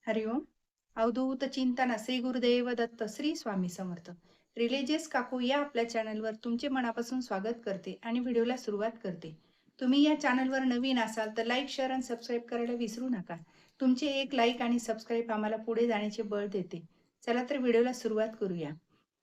हरिओम. अवधूत चिंतन श्री गुरुदेव दत्त श्री स्वामी समर्थ. रिलिजियस काकू या आपल्या चॅनलवर तुमचे मनापासून स्वागत करते आणि व्हिडिओला सुरुवात करते. तुम्ही या चॅनलवर नवीन असाल तर लाईक, शेअर आणि सबस्क्राईब करायला विसरू नका. तुमचे एक लाईक आणि सबस्क्राईब आम्हाला पुढे जाण्याचे बळ देते. चला तर व्हिडिओला सुरुवात करूया.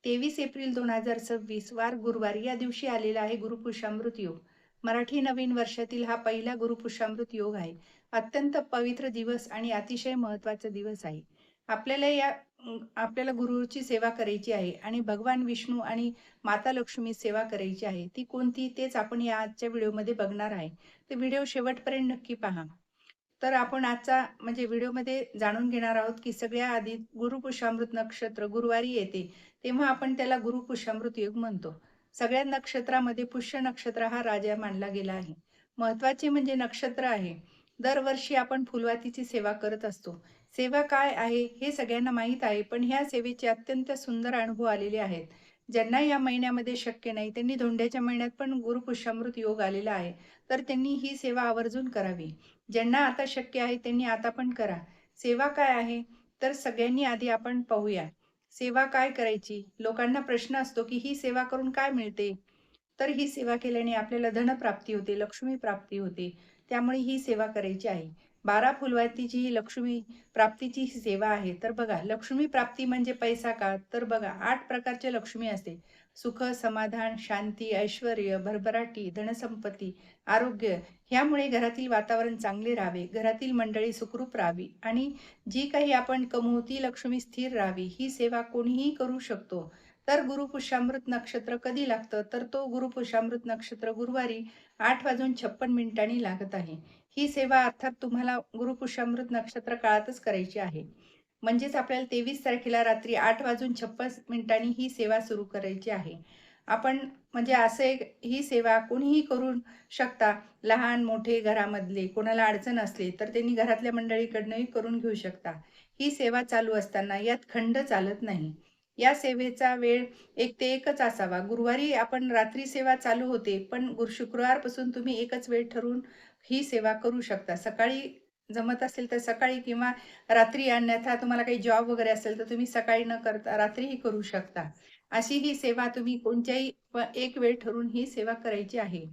23 एप्रिल 2026 वार गुरुवार या दिवशी आलेला आहे गुरुपुष्यामृत योग. मराठी नवीन वर्षातील हा पहिला गुरुपुष्यामृत योग आहे. अत्यंत पवित्र दिवस आणि अतिशय महत्त्वाचा दिवस आहे. आपल्याला गुरुची सेवा करायची आहे आणि भगवान विष्णू आणि माता लक्ष्मी सेवा करायची आहे. ती कोणती तेच आपण या आजच्या व्हिडिओमध्ये बघणार आहे. तर व्हिडिओ शेवटपर्यंत नक्की पहा. तर आपण आजचा म्हणजे व्हिडिओमध्ये जाणून घेणार आहोत की सगळ्या आधी गुरुपुष्यामृत नक्षत्र गुरुवारी येते, तेव्हा आपण त्याला गुरुपुष्यामृत योग म्हणतो. सगळ्या नक्षत्रामध्ये पुष्य नक्षत्र हा राजा मानला गेला आहे. महत्त्वाचे म्हणजे नक्षत्र आहे. दरवर्षी आपण फुलवातीची सेवा करत असतो. सेवा काय आहे हे सगळ्यांना माहीत आहे, पण ह्या सेवेचे अत्यंत सुंदर अनुभव आलेले आहेत. ज्यांना या महिन्यामध्ये शक्य नाही, त्यांनी धोंड्याच्या महिन्यात पण गुरुपुष्यामृत योग आलेला आहे, तर त्यांनी ही सेवा आवर्जून करावी. ज्यांना आता शक्य आहे त्यांनी आता पण करा. सेवा काय आहे? तर सगळ्यांनी आधी आपण पाहूया. सेवा काय करायची? लोकांना प्रश्न असतो, की ही सेवा करून काय मिळते? तर ही सेवा केल्याने आपल्याला धनप्राप्ती होते, लक्ष्मी प्राप्ती होते. त्यामुळे ही सेवा करायची आहे. 12 फुलवातीची ही लक्ष्मी प्राप्तीची ही सेवा आहे. तर बघा, लक्ष्मी प्राप्ती म्हणजे पैसा का? तर बघा 8 प्रकारच्या लक्ष्मी असते. सुख, समाधान, शांती, ऐश्वर्य, भरभराटी, धनसंपत्ती, आरोग्य. ह्यामुळे घरातील वातावरण चांगले राहावे, घरातील मंडळी सुखरूप राहावी आणि जी काही आपण कमवू ती लक्ष्मी स्थिर राहावी. ही सेवा कोणीही करू शकतो. तर गुरुपुष्यामृत नक्षत्र कधी लागतं? तर तो गुरुपुष्यामृत नक्षत्र गुरुवारी 8:56 लागत आहे. ही सेवा अर्थात तुम्हाला गुरुपुष्यामृत नक्षत्र काळातच करायची आहे. म्हणजेच आपल्याला 23 तारखेला रात्री 8:56 ही सेवा सुरू करायची आहे. आपण म्हणजे ही सेवा कोणीही करू शकता. लहान मोठे घरामधले कोणाला अडचण असली तर त्यांनी घरातल्या मंडळीकडनंही करून घेऊ शकता. ही सेवा चालू असताना यात खंड चालत नाही. या सेवेचा वेळ 1 ते 1च असावा. गुरुवारी आपण रात्री सेवा चालू होते, पण शुक्रवारपासून तुम्ही एकच वेळ ठरवून ही सेवा करू शकता. सकाळी जमत असेल तर सकाळी किंवा रात्री, अन्यथा तुम्हाला काही जॉब वगैरे असेल तर तुम्ही सकाळी न करता रात्रीही करू शकता. अशी ही सेवा तुम्ही कोणत्याही एक वेळ ठरवून ही सेवा करायची आहे.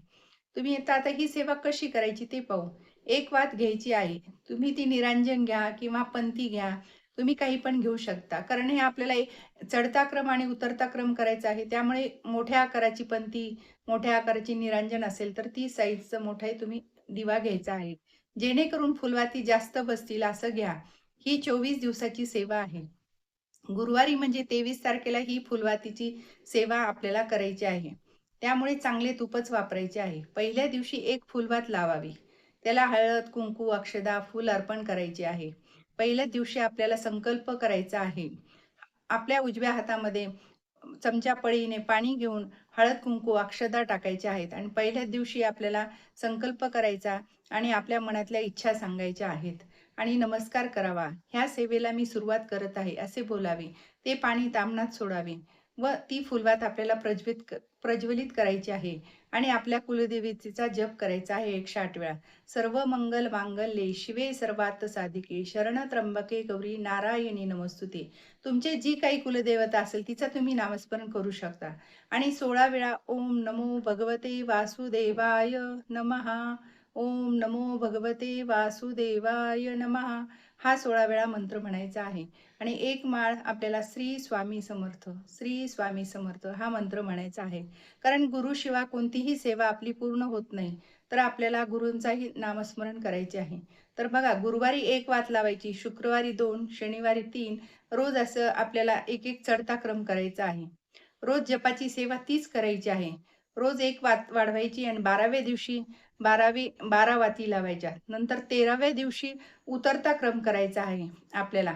तुम्ही आता ही सेवा कशी करायची ते पाहू. एक वात घ्यायची आहे. तुम्ही ती निरांजन घ्या किंवा पंथी घ्या. तुम्ही काही पण घेऊ शकता. कारण हे आपल्याला चढता क्रम आणि उतरता क्रम करायचा आहे. त्यामुळे मोठ्या आकाराची पंथी, मोठ्या आकाराची निरांजन असेल तर ती साईजचा मोठाही तुम्ही दिवा घ्यायचा आहे. जेणेकरून फुलवाती जास्त बसतील असं घ्या. ही 24 दिवसाची सेवा आहे. गुरुवारी म्हणजे 23 तारखेला ही फुलवातीची सेवा आपल्याला करायची आहे. त्यामुळे चांगले तूपच वापरायचे आहे. पहिल्या दिवशी एक फुलवात लावावी. त्याला हळद, कुंकू, अक्षदा, फूल अर्पण करायचे आहे. पहिल्याच दिवशी आपल्याला संकल्प करायचा आहे. आपल्या उजव्या हातामध्ये चमचा पळीने पाणी घेऊन हळद, कुंकू, अक्षदा टाकायच्या आहेत आणि पहिल्याच दिवशी आपल्याला संकल्प करायचा आणि आपल्या मनातल्या इच्छा सांगायच्या आहेत आणि नमस्कार करावा. ह्या सेवेला मी सुरुवात करत आहे असे बोलावे. ते पाणी तामणात सोडावे व ती फुलवात आपल्याला प्रज्वलित करायची आहे आणि आपल्या कुलदेवीचा जप करायचा आहे 108 वेळा. सर्व मंगल मांगल्ये शिवे सर्वार्थ साधिके शरण त्र्यंबके गौरी नारायणी नमस्तुते. तुमचे जी काही कुलदेवता असेल तिचा तुम्ही नामस्मरण करू शकता आणि 16 वेळा ओम नमो भगवते वासुदेवाय नमः, ओम नमो भगवते वासुदेवाय नमः हा 16 वेळा मंत्र म्हणायचा आहे आणि एक माळ आपल्याला श्री स्वामी समर्थ, श्री स्वामी समर्थ हा मंत्र म्हणायचा आहे. कारण गुरुशिवाय कोणतीही सेवा आपली पूर्ण होत नाही. तर आपल्याला गुरूंचाही नामस्मरण करायचे आहे. तर बघा, गुरुवारी 1 वात लावायची, शुक्रवारी 2, शनिवारी 3, रोज असं आपल्याला एक चढता क्रम करायचा आहे. रोज जपाची सेवा तीच करायची आहे. रोज एक वात वाढवायची आणि 12व्या दिवशी 12 वाती लावायच्या. नंतर 13व्या दिवशी उतरता क्रम करायचा आहे आपल्याला.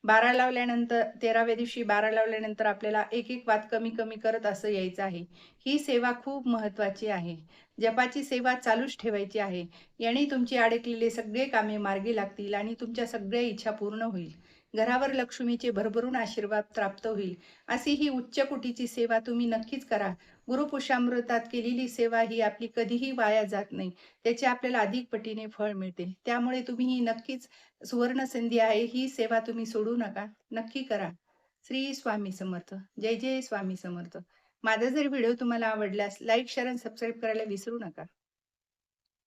12 लावल्यानंतर 13व्या दिवशी 12 लावल्यानंतर आपल्याला एक वात कमी-कमी करत असं यायचं आहे. ही सेवा खूप महत्त्वाची आहे. जपाची सेवा चालूच ठेवायची आहे. याने तुमची अडकलेले सगळे कामे मार्गी लागतील आणि तुमच्या सगळ्या इच्छा पूर्ण होईल. घरावर लक्ष्मीचे भरभरून आशीर्वाद प्राप्त होईल. अशी ही उच्च कोटीची सेवा तुम्ही नक्कीच करा. गुरुपुषामृतात केलेली सेवा ही आपली कधीही वाया जात नाही. त्याचे आपल्याला अधिक पटीने फळ मिळते. त्यामुळे तुम्ही ही नक्कीच सुवर्ण संधी आहे. ही सेवा तुम्ही सोडू नका. नक्की करा. श्री स्वामी समर्थ. जय जय स्वामी समर्थ. माझा जर व्हिडिओ तुम्हाला आवडल्यास लाईक, शेअर आणि सबस्क्राईब करायला विसरू नका.